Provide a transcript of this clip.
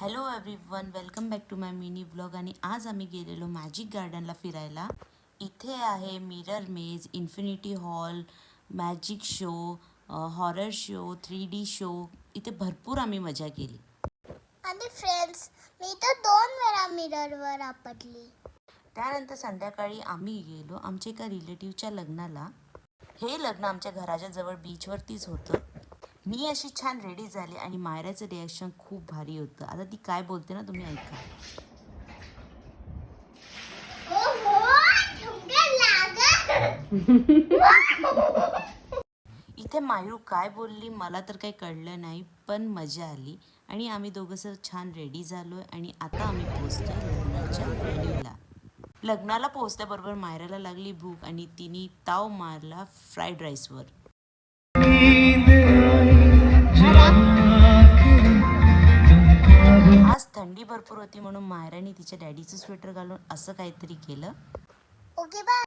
Hello everyone, welcome back to my mini vlog. आणि आज आम्ही गेलेलो मॅजिक गार्डनला फिरायला. इथे आहे मिरर मेज, infinity hall, magic show, horror show, 3D show. इथे भरपूर आम्ही मजा केली. आणि फ्रेंड्स, मी तर 2 वेळा मिररवर आपटली. त्यानंतर संध्याकाळी आम्ही गेलो आमच्या एका रिलेटिव्हच्या लग्नाला. हे लग्न आमच्या घराच्या जवळ बीचवरतीच होतं. मी अशी छान रेडी झाली आणि मायराचं रिॲक्शन खूप भारी होतं. आता ती काय बोलते ना, तुम्ही ऐका. इथे मायरू काय बोलली मला तर काही कळलं नाही, पण मजा आली. आणि आम्ही दोघंसं छान रेडी झालो आणि आता आम्ही पोहोचतो लग्नाच्या व्हेन्यूला. लग्नाला पोहोचल्याबरोबर मायराला लागली भूक आणि तिने ताव मारला फ्राईड राईसवर. आज थंडी भरपूर होती म्हणून मायराने तिच्या डॅडीचं स्वेटर घालून असं काहीतरी केलं. Okay bye.